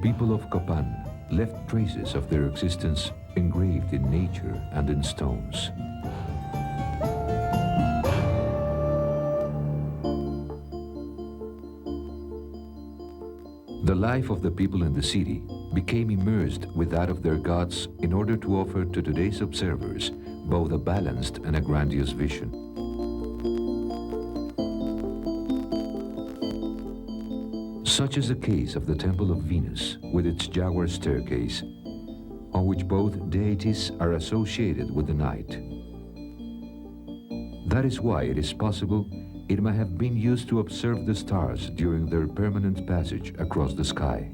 people of Copán left traces of their existence engraved in nature and in stones. The life of the people in the city became immersed with that of their gods in order to offer to today's observers both a balanced and a grandiose vision. Such is the case of the Temple of Venus with its jaguar staircase, on which both deities are associated with the night. That is why it is possible it may have been used to observe the stars during their permanent passage across the sky.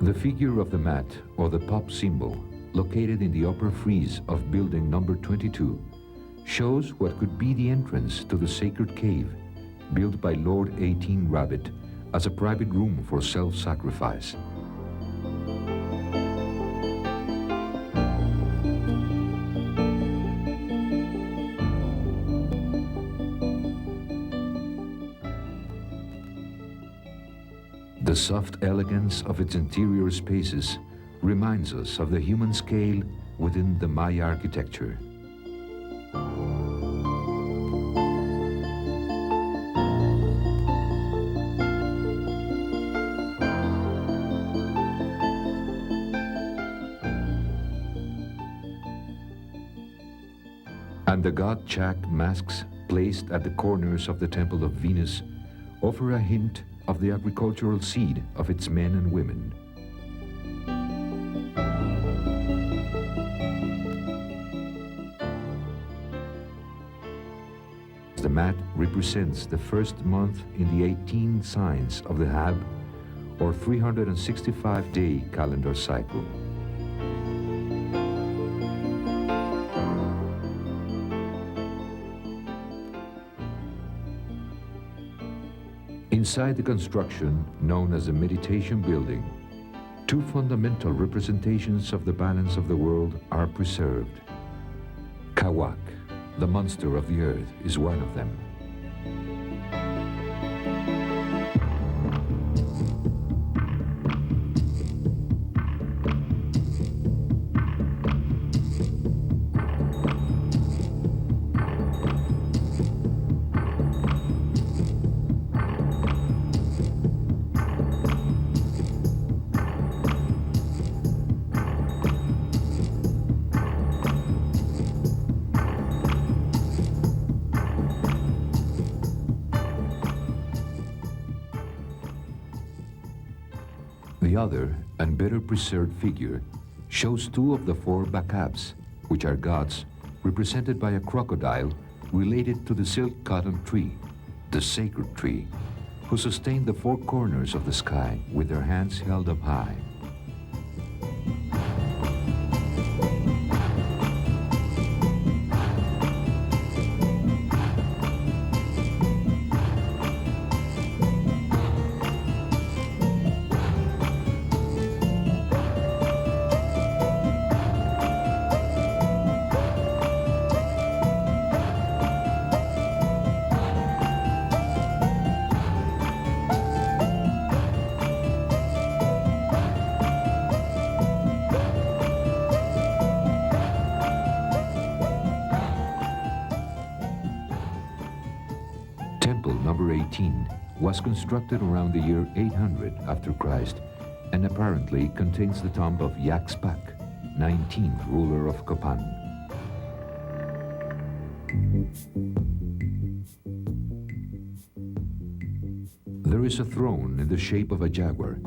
The figure of the mat, or the pop symbol, located in the upper frieze of building number 22, shows what could be the entrance to the sacred cave built by Lord 18 Rabbit as a private room for self-sacrifice. The soft elegance of its interior spaces reminds us of the human scale within the Maya architecture. And the god Chak masks placed at the corners of the Temple of Venus offer a hint of the agricultural seed of its men and women. The mat represents the first month in the 18 signs of the Hab, or 365-day calendar cycle. Inside the construction, known as the Meditation Building, two fundamental representations of the balance of the world are preserved. Kawak, the monster of the earth, is one of them. The other and better preserved figure shows two of the four Bakabs, which are gods, represented by a crocodile related to the silk cotton tree, the sacred tree, who sustain the four corners of the sky with their hands held up high. Number 18 was constructed around the year 800 after Christ and apparently contains the tomb of Yaxpac, 19th ruler of Copán. There is a throne in the shape of a jaguar,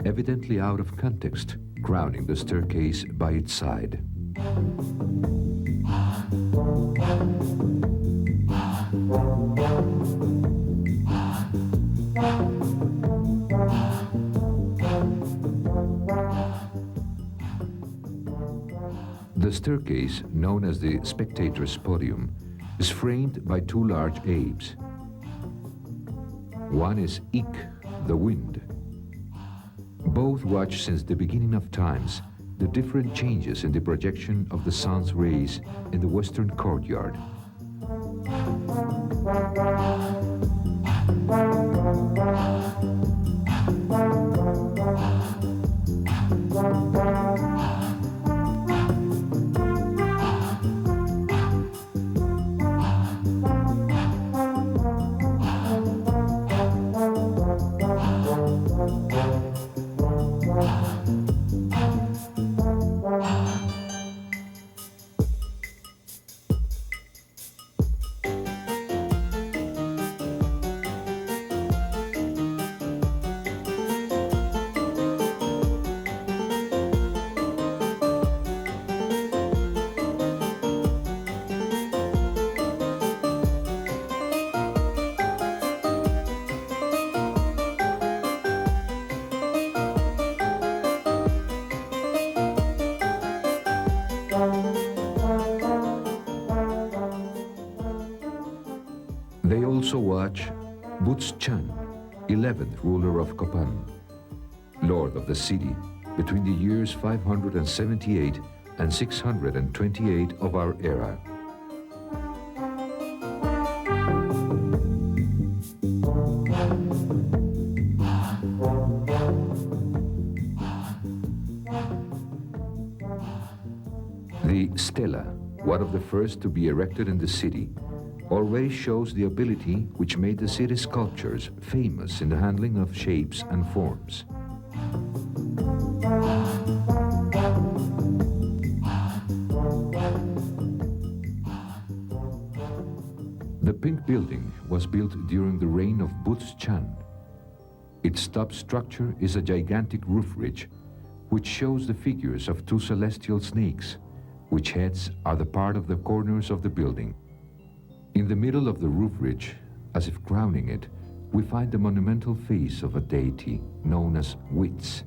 evidently out of context, crowning the staircase by its side. The staircase, known as the spectator's podium, is framed by two large apes. One is Ik, the wind. Both watch since the beginning of times the different changes in the projection of the sun's rays in the western courtyard. They also watch Chan, 11th ruler of Copán, lord of the city, between the years 578 and 628 of our era. The stela, one of the first to be erected in the city, already shows the ability which made the city's sculptures famous in the handling of shapes and forms. The pink building was built during the reign of Chan. Its top structure is a gigantic roof ridge, which shows the figures of two celestial snakes, which heads are the part of the corners of the building. In the middle of the roof ridge, as if crowning it, we find the monumental face of a deity known as Witz,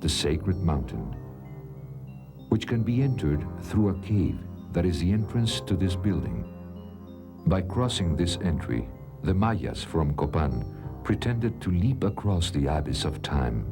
the sacred mountain, which can be entered through a cave that is the entrance to this building. By crossing this entry, the Mayas from Copán pretended to leap across the abyss of time.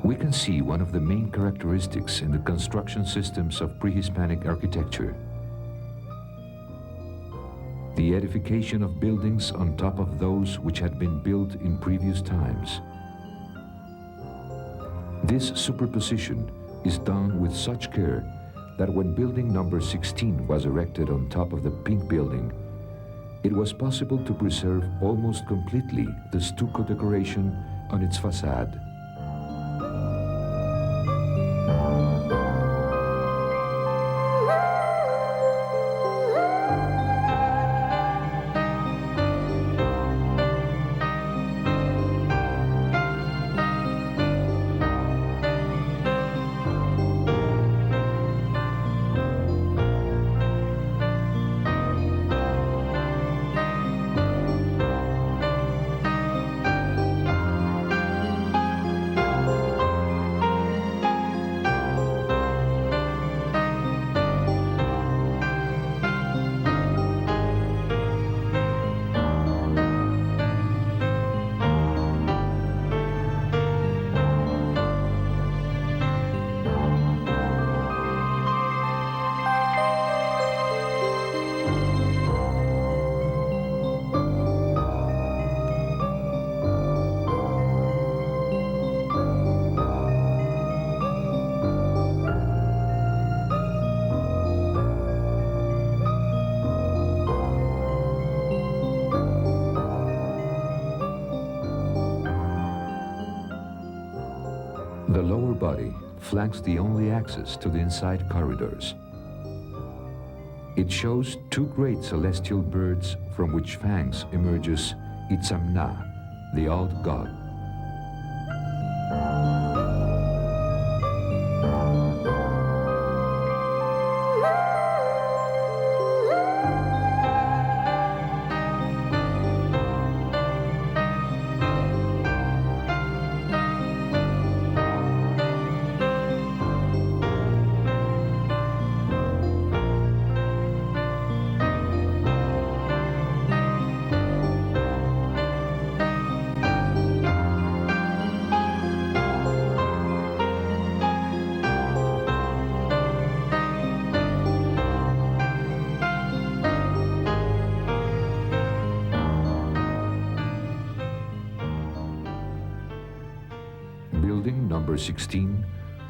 We can see one of the main characteristics in the construction systems of pre-Hispanic architecture: the edification of buildings on top of those which had been built in previous times. This superposition is done with such care that when building number 16 was erected on top of the pink building, it was possible to preserve almost completely the stucco decoration on its facade. The lower body flanks the only access to the inside corridors. It shows two great celestial birds from which fangs emerges Itzamna, the old god. Building number 16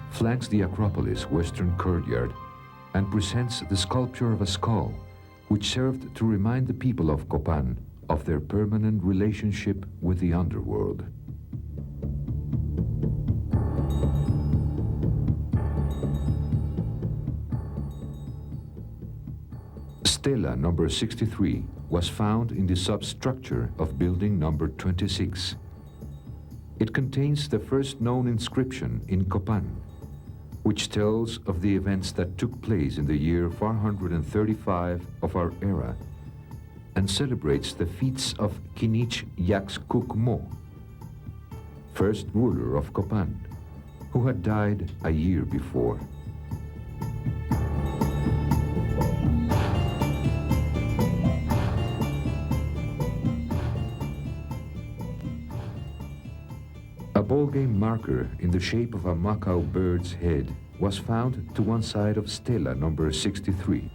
flanks the Acropolis western courtyard and presents the sculpture of a skull, which served to remind the people of Copán of their permanent relationship with the underworld. Stela number 63 was found in the substructure of building number 26. It contains the first known inscription in Copán, which tells of the events that took place in the year 435 of our era and celebrates the feats of Kinich Yaxcuc-Mo, first ruler of Copán, who had died a year before. A ball game marker in the shape of a macaw bird's head was found to one side of Stela number 63.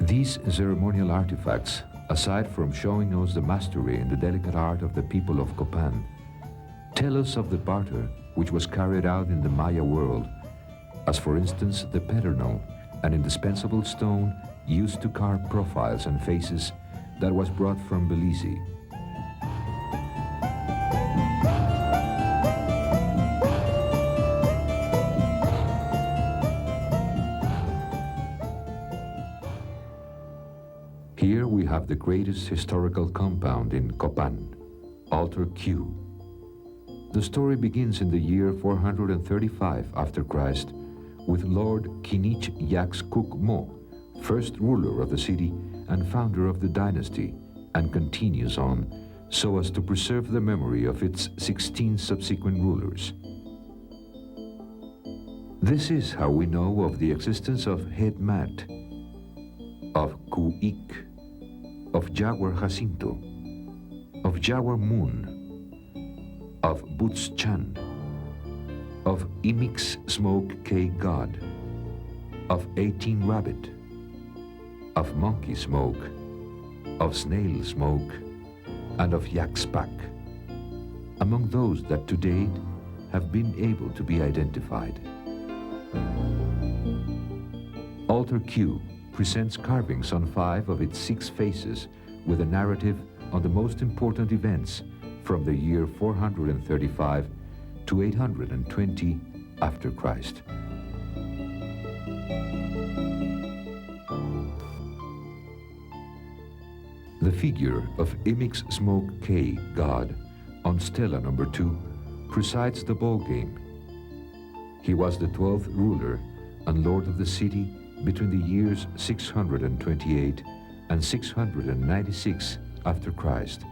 These ceremonial artifacts, aside from showing us the mastery in the delicate art of the people of Copán, tell us of the barter which was carried out in the Maya world, as for instance the pedernal, an indispensable stone used to carve profiles and faces that was brought from Belize. Here we have the greatest historical compound in Copán, Altar Q. The story begins in the year 435 after Christ, with Lord Kinich Yaxcuc-Mo, first ruler of the city and founder of the dynasty, and continues on so as to preserve the memory of its 16 subsequent rulers. This is how we know of the existence of Head Mat, of Cuic, of Jaguar Jacinto, of Jaguar Moon, of Boots Chan, of Imix Smoke K God, of 18 Rabbit, of Monkey Smoke, of Snail Smoke, and of Yak Spak, among those that to date have been able to be identified. Altar Q presents carvings on 5 of its 6 faces with a narrative on the most important events from the year 435 to 820 after Christ. The figure of Imix Smoke K God on Stela number 2 presides the ball game. He was the 12th ruler and lord of the city between the years 628 and 696 after Christ.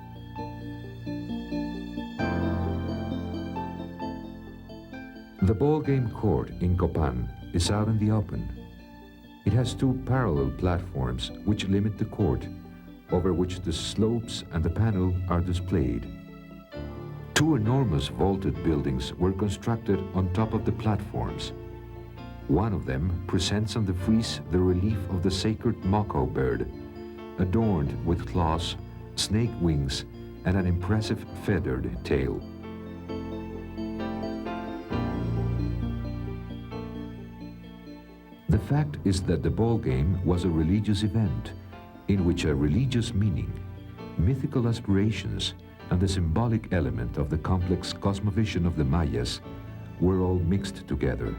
The ball game court in Copán is out in the open. It has 2 parallel platforms which limit the court, over which the slopes and the panel are displayed. 2 enormous vaulted buildings were constructed on top of the platforms. One of them presents on the frieze the relief of the sacred macaw bird, adorned with claws, snake wings, and an impressive feathered tail. The fact is that the ball game was a religious event in which a religious meaning, mythical aspirations, and the symbolic element of the complex cosmovision of the Mayas were all mixed together.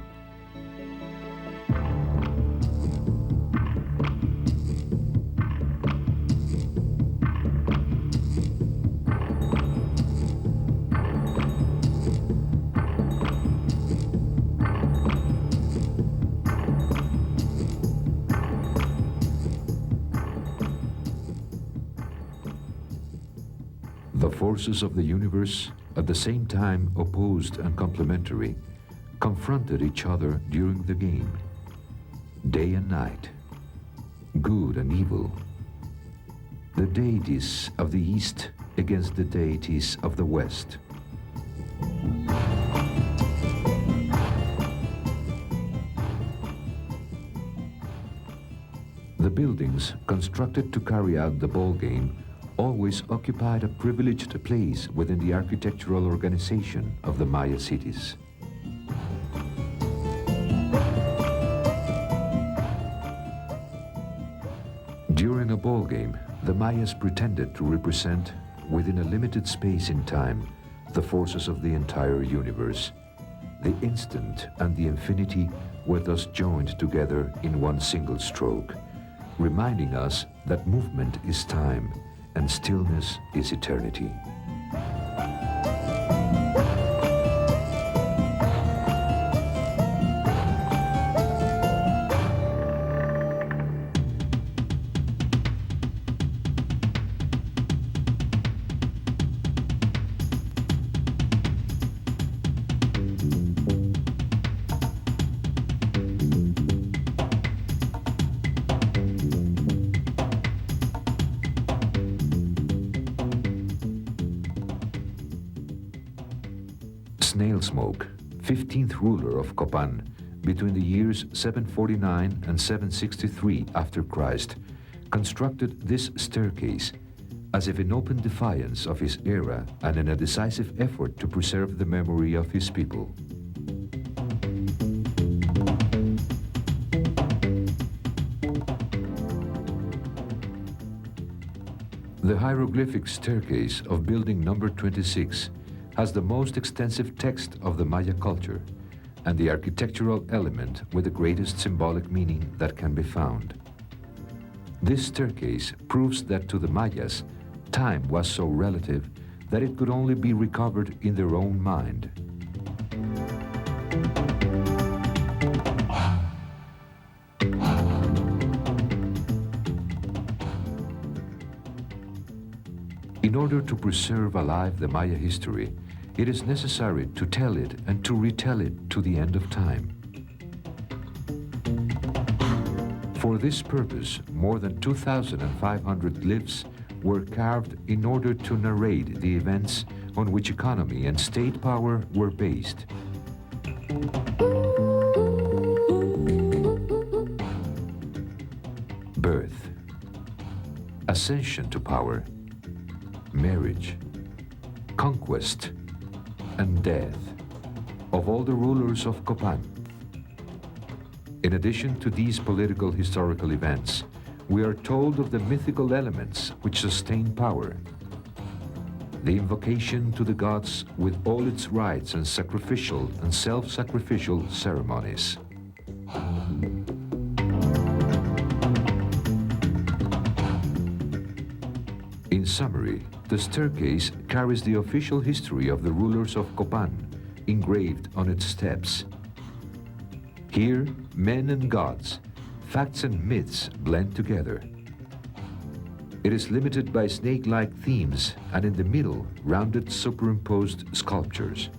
The forces of the universe, at the same time opposed and complementary, confronted each other during the game. Day and night, good and evil. The deities of the East against the deities of the West. The buildings constructed to carry out the ball game always occupied a privileged place within the architectural organization of the Maya cities. During a ball game, the Mayas pretended to represent, within a limited space in time, the forces of the entire universe. The instant and the infinity were thus joined together in one single stroke, reminding us that movement is time and stillness is eternity. Snail Smoke, 15th ruler of Copán, between the years 749 and 763 after Christ, constructed this staircase as if in open defiance of his era and in a decisive effort to preserve the memory of his people. The hieroglyphic staircase of building number 26 has the most extensive text of the Maya culture and the architectural element with the greatest symbolic meaning that can be found. This staircase proves that to the Mayas, time was so relative that it could only be recovered in their own mind. In order to preserve alive the Maya history, it is necessary to tell it and to retell it to the end of time. For this purpose, more than 2,500 glyphs were carved in order to narrate the events on which economy and state power were based. Birth, ascension to power, marriage, conquest, and death of all the rulers of Copán. In addition to these political historical events, we are told of the mythical elements which sustain power. The invocation to the gods with all its rites and sacrificial and self-sacrificial ceremonies. In summary, the staircase carries the official history of the rulers of Copán engraved on its steps. Here, men and gods, facts and myths blend together. It is limited by snake-like themes and in the middle, rounded superimposed sculptures.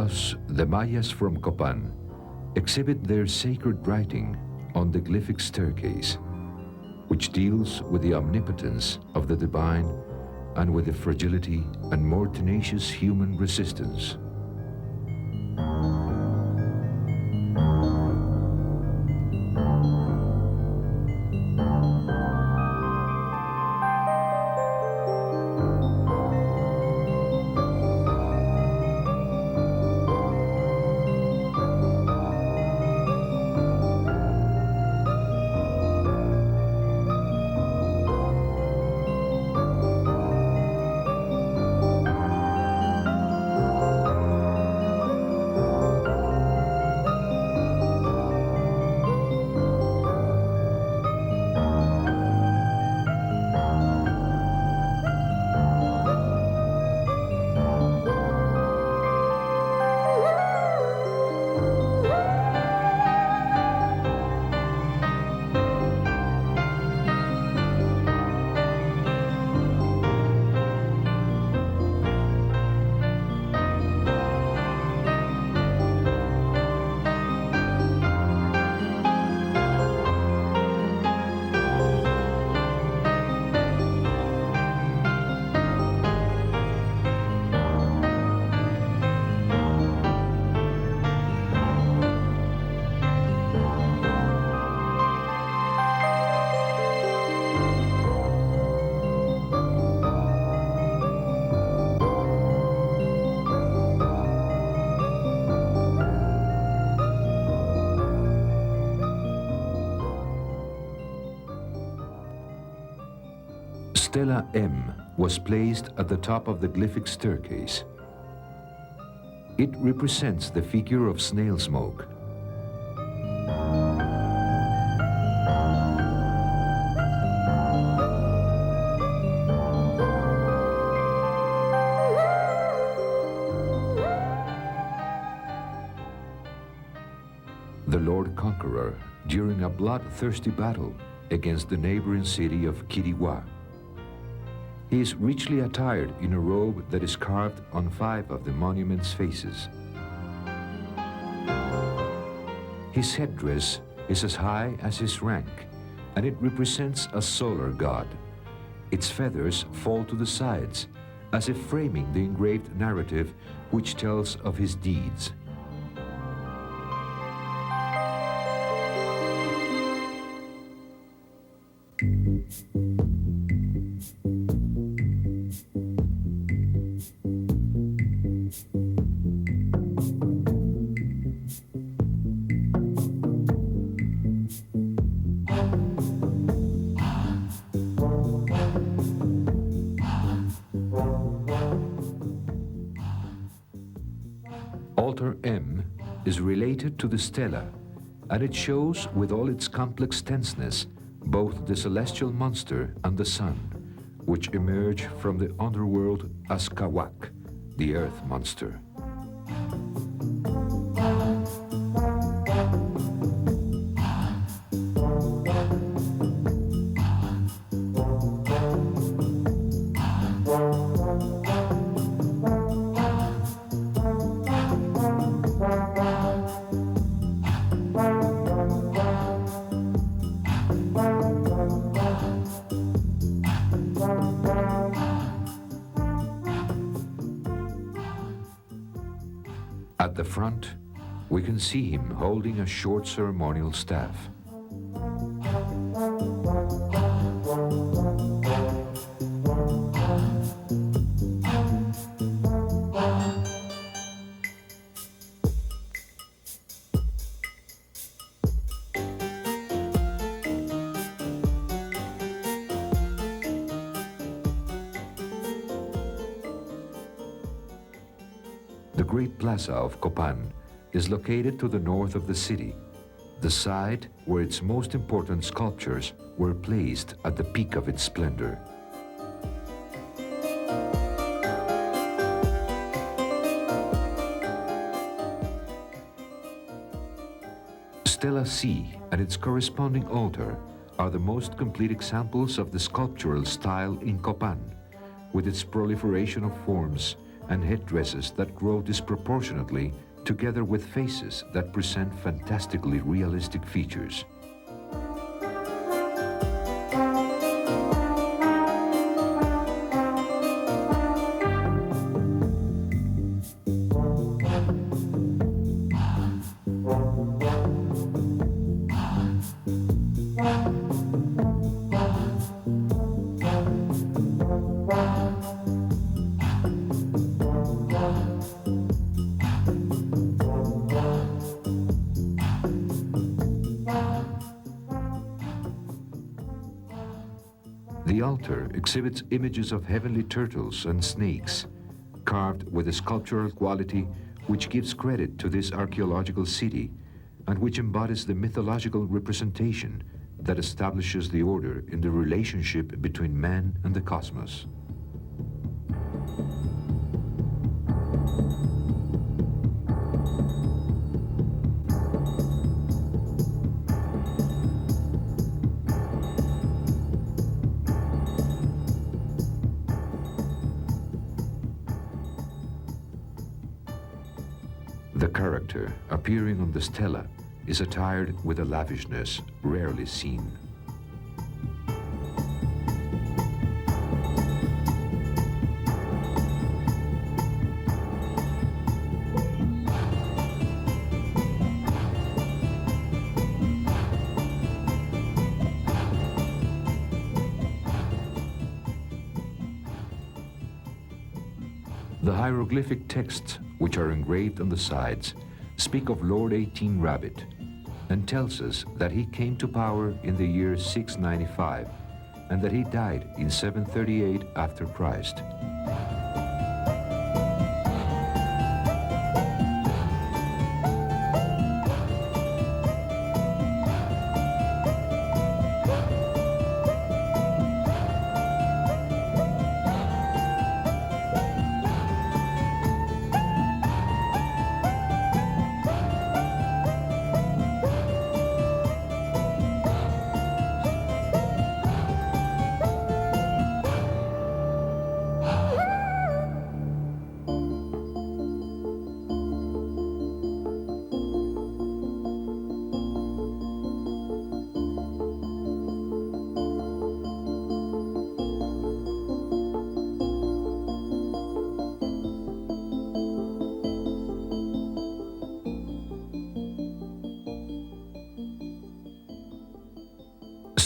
Thus, the Mayas from Copán exhibit their sacred writing on the glyphic staircase, which deals with the omnipotence of the divine and with the fragility and more tenacious human resistance. Stela M was placed at the top of the glyphic staircase. It represents the figure of snail smoke. The Lord Conqueror during a bloodthirsty battle against the neighboring city of Kiriwa. He is richly attired in a robe that is carved on 5 of the monument's faces. His headdress is as high as his rank, and it represents a solar god. Its feathers fall to the sides, as if framing the engraved narrative which tells of his deeds. Altar M is related to the stela, and it shows with all its complex tenseness both the celestial monster and the sun, which emerge from the underworld as Kawak, the earth monster. At the front, we can see him holding a short ceremonial staff. The great plaza of Copán is located to the north of the city, the site where its most important sculptures were placed at the peak of its splendor. Stela C and its corresponding altar are the most complete examples of the sculptural style in Copán, with its proliferation of forms and headdresses that grow disproportionately together with faces that present fantastically realistic features. The altar exhibits images of heavenly turtles and snakes, carved with a sculptural quality which gives credit to this archaeological city and which embodies the mythological representation that establishes the order in the relationship between man and the cosmos. The character appearing on the stela is attired with a lavishness rarely seen. The hieroglyphic texts which are engraved on the sides speak of Lord 18 Rabbit and tells us that he came to power in the year 695 and that he died in 738 after Christ.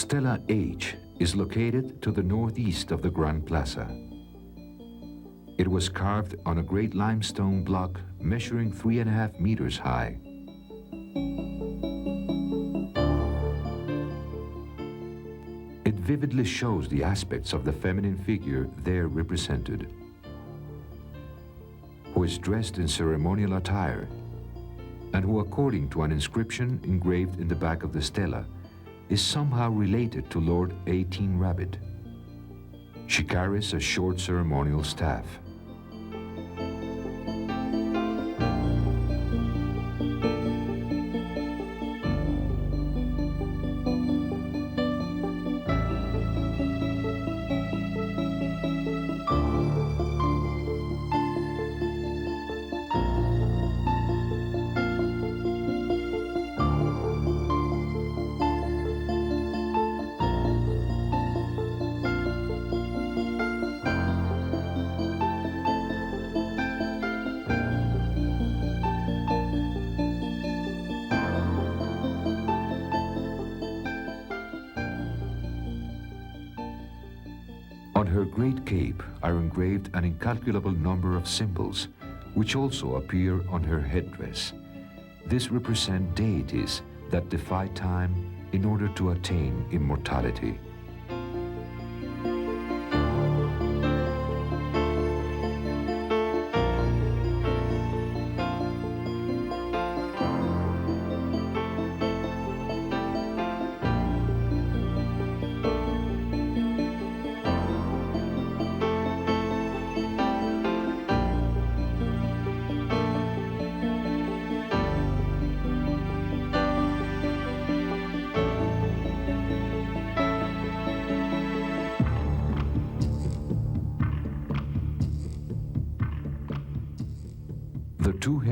Stela H is located to the northeast of the Grand Plaza. It was carved on a great limestone block measuring 3.5 meters high. It vividly shows the aspects of the feminine figure there represented, who is dressed in ceremonial attire and who, according to an inscription engraved in the back of the stela, is somehow related to Lord 18 Rabbit. She carries a short ceremonial staff. On her great cape are engraved an incalculable number of symbols, which also appear on her headdress. These represent deities that defy time in order to attain immortality.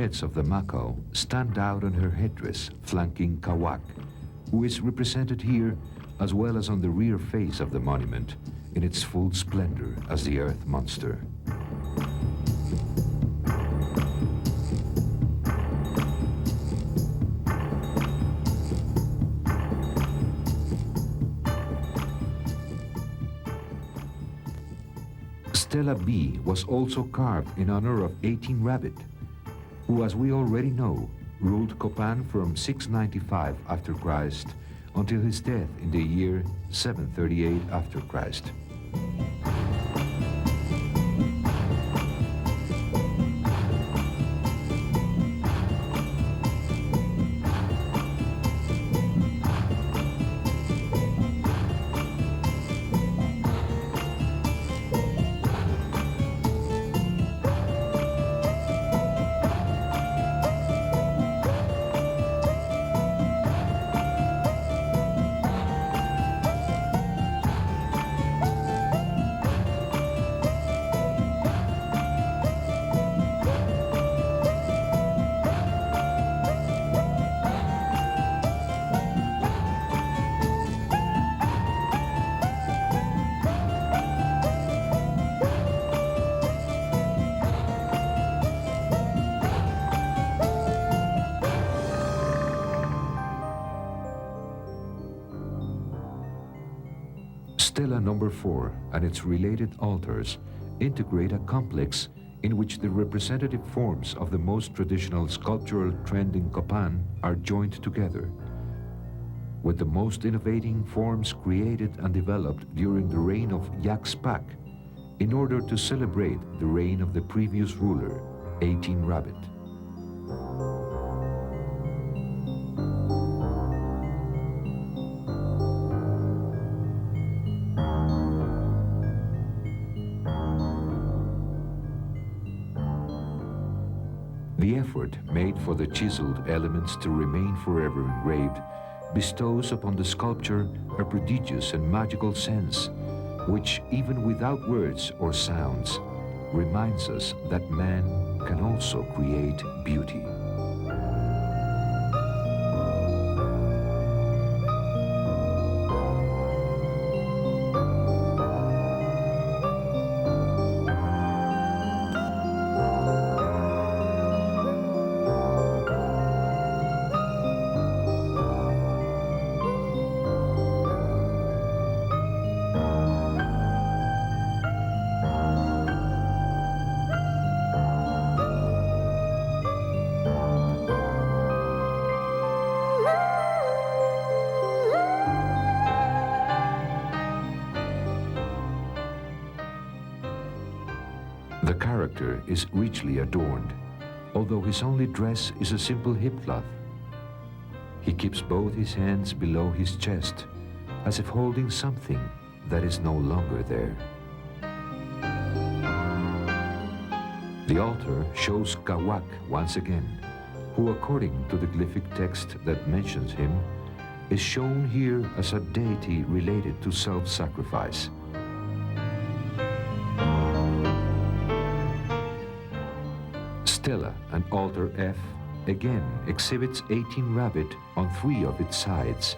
heads of the Macau stand out on her headdress, flanking Kawak, who is represented here as well as on the rear face of the monument in its full splendor as the earth monster. Stela B was also carved in honor of 18 Rabbit, who, as we already know, ruled Copán from 695 after Christ until his death in the year 738 after Christ. Stela number 4 and its related altars integrate a complex in which the representative forms of the most traditional sculptural trend in Copán are joined together, with the most innovating forms created and developed during the reign of Yaxpac in order to celebrate the reign of the previous ruler, 18 Rabbit. The effort made for the chiseled elements to remain forever engraved bestows upon the sculpture a prodigious and magical sense, which, even without words or sounds, reminds us that man can also create beauty. The character is richly adorned, although his only dress is a simple hip cloth. He keeps both his hands below his chest, as if holding something that is no longer there. The altar shows Kawak once again, who, according to the glyphic text that mentions him, is shown here as a deity related to self-sacrifice. Stela and altar F again exhibits 18 Rabbit on 3 of its sides.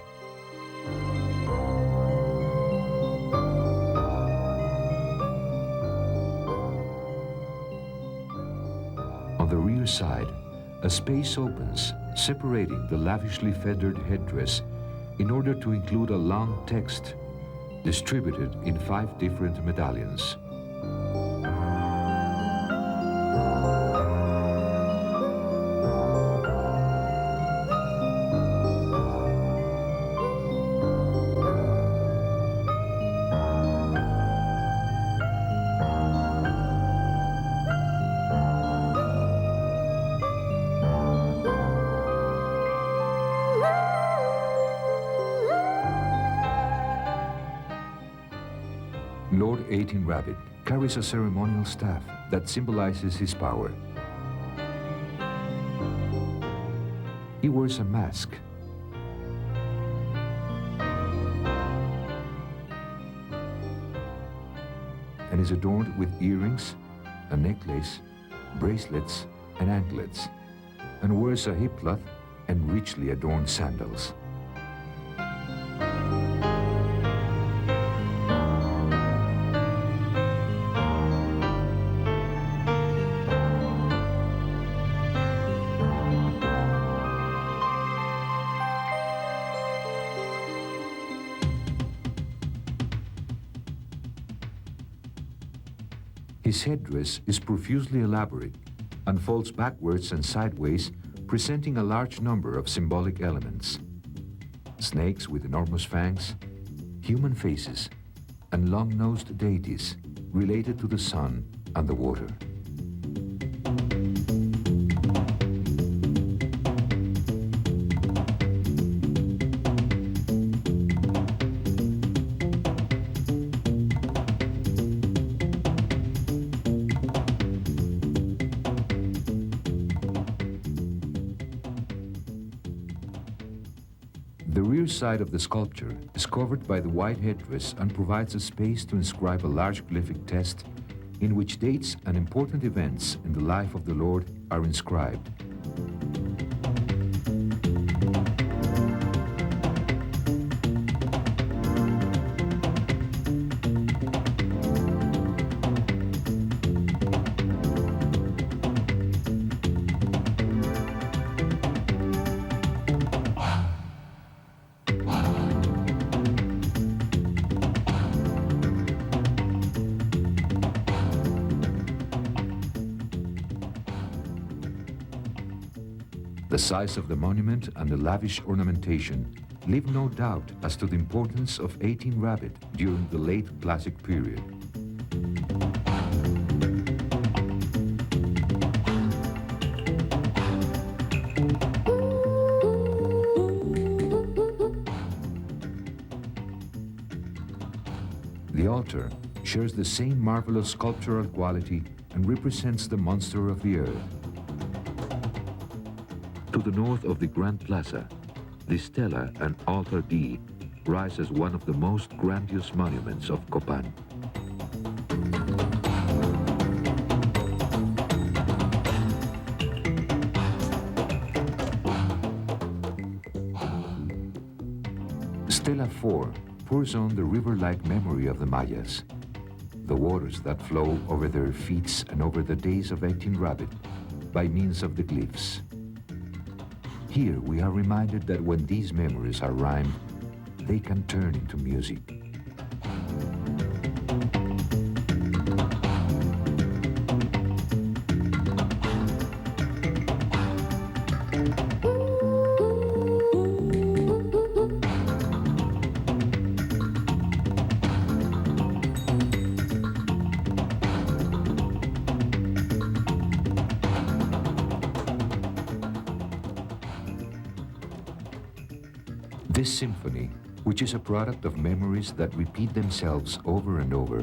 On the rear side, a space opens, separating the lavishly feathered headdress in order to include a long text distributed in 5 different medallions. Lord 18 Rabbit carries a ceremonial staff that symbolizes his power. He wears a mask. And is adorned with earrings, a necklace, bracelets, and anklets, and wears a hip cloth and richly adorned sandals. His headdress is profusely elaborate and folds backwards and sideways, presenting a large number of symbolic elements. Snakes with enormous fangs, human faces, and long-nosed deities related to the sun and the water. The rear side of the sculpture is covered by the white headdress and provides a space to inscribe a large glyphic text in which dates and important events in the life of the Lord are inscribed. The size of the monument and the lavish ornamentation leave no doubt as to the importance of 18 Rabbit during the late Classic period. The altar shares the same marvelous sculptural quality and represents the monster of the earth. To the north of the Grand Plaza, the Stela and Altar D rise as one of the most grandiose monuments of Copán. Stela 4 pours on the river-like memory of the Mayas, the waters that flow over their feet and over the days of 18 Rabbit by means of the glyphs. Here we are reminded that when these memories are rhymed, they can turn into music. This symphony, which is a product of memories that repeat themselves over and over,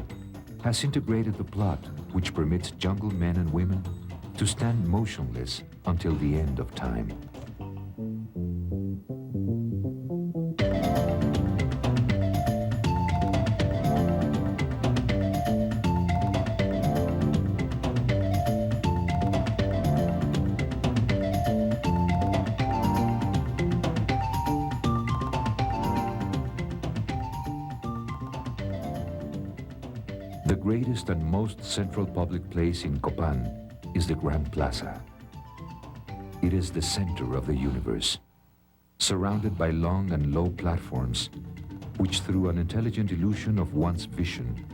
has integrated the plot which permits jungle men and women to stand motionless until the end of time. The greatest and most central public place in Copán is the Grand Plaza. It is the center of the universe, surrounded by long and low platforms, which through an intelligent illusion of one's vision,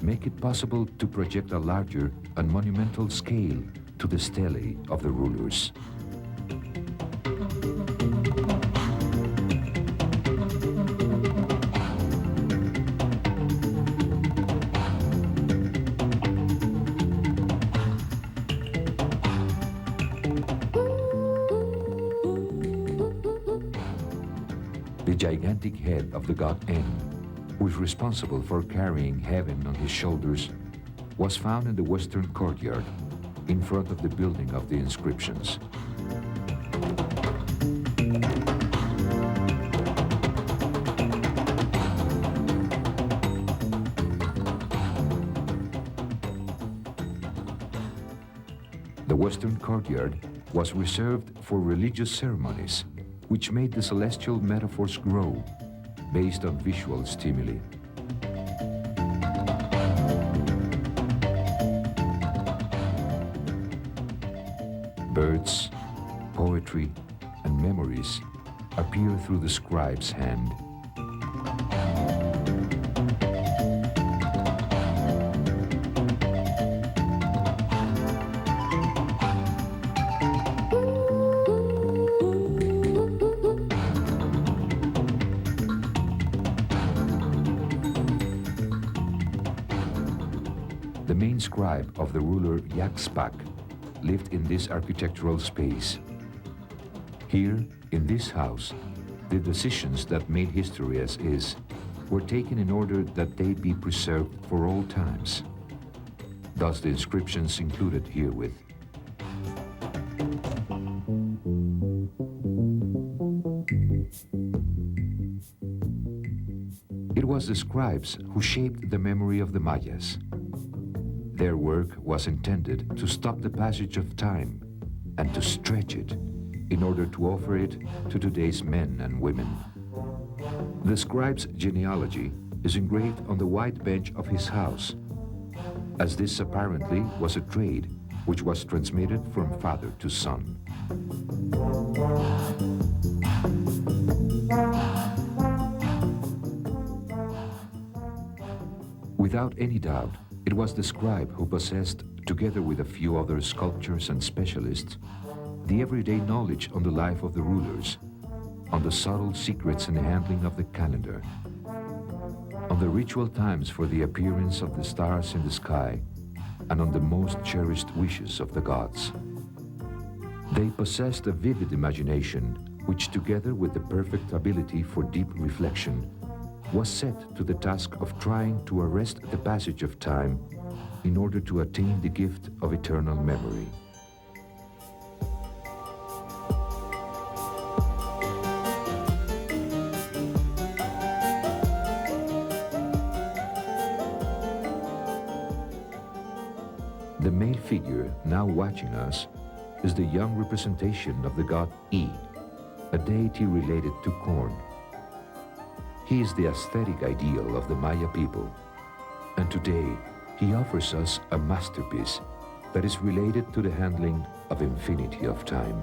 make it possible to project a larger and monumental scale to the stelae of the rulers. The gigantic head of the god En, who is responsible for carrying heaven on his shoulders, was found in the western courtyard, in front of the building of the inscriptions. The western courtyard was reserved for religious ceremonies, which made the celestial metaphors grow based on visual stimuli. Birds, poetry, and memories appear through the scribe's hand. The main scribe of the ruler Yaxpac lived in this architectural space. Here, in this house, the decisions that made history as is were taken in order that they be preserved for all times. Thus the inscriptions included herewith. It was the scribes who shaped the memory of the Mayas. Their work was intended to stop the passage of time and to stretch it in order to offer it to today's men and women. The scribe's genealogy is engraved on the white bench of his house, as this apparently was a trade which was transmitted from father to son. Without any doubt, it was the scribe who possessed, together with a few other sculptors and specialists, the everyday knowledge on the life of the rulers, on the subtle secrets in the handling of the calendar, on the ritual times for the appearance of the stars in the sky, and on the most cherished wishes of the gods. They possessed a vivid imagination, which together with the perfect ability for deep reflection, was set to the task of trying to arrest the passage of time in order to attain the gift of eternal memory. The male figure now watching us is the young representation of the god E, a deity related to corn. He is the aesthetic ideal of the Maya people, and today he offers us a masterpiece that is related to the handling of infinity of time.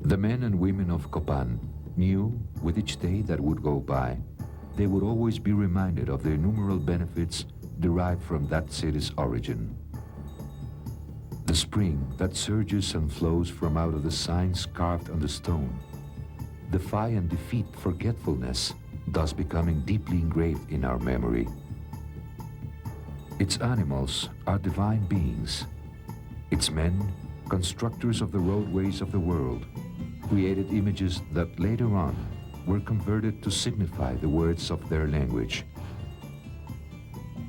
The men and women of Copán knew, with each day that would go by, they would always be reminded of the innumerable benefits derived from that city's origin. The spring that surges and flows from out of the signs carved on the stone, defy and defeat forgetfulness, thus becoming deeply engraved in our memory. Its animals are divine beings, its men, constructors of the roadways of the world, created images that later on were converted to signify the words of their language.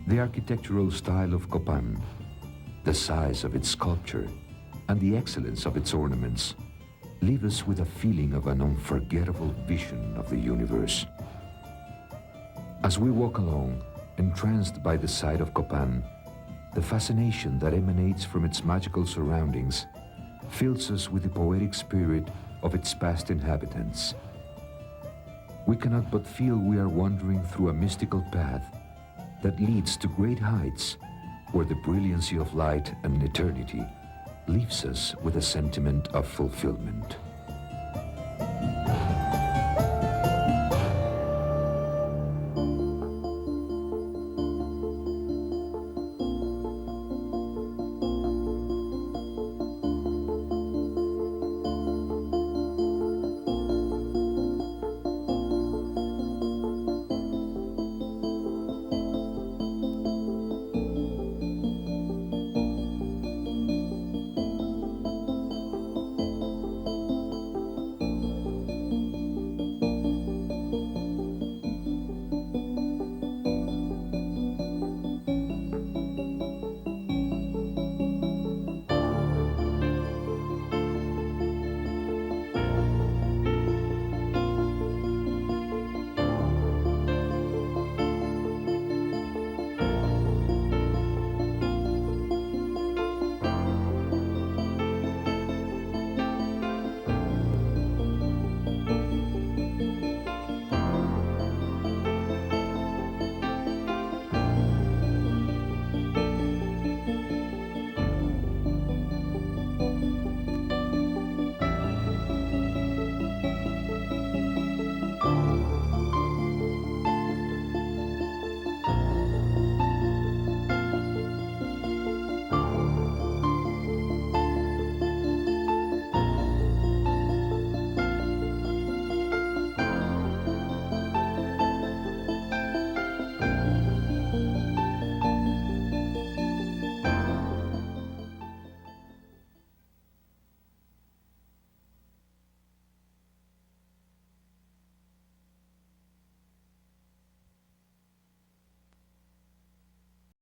The architectural style of Copán, the size of its sculpture, and the excellence of its ornaments leave us with a feeling of an unforgettable vision of the universe. As we walk along, entranced by the sight of Copán, the fascination that emanates from its magical surroundings fills us with the poetic spirit of its past inhabitants. We cannot but feel we are wandering through a mystical path that leads to great heights where the brilliancy of light and eternity leaves us with a sentiment of fulfillment.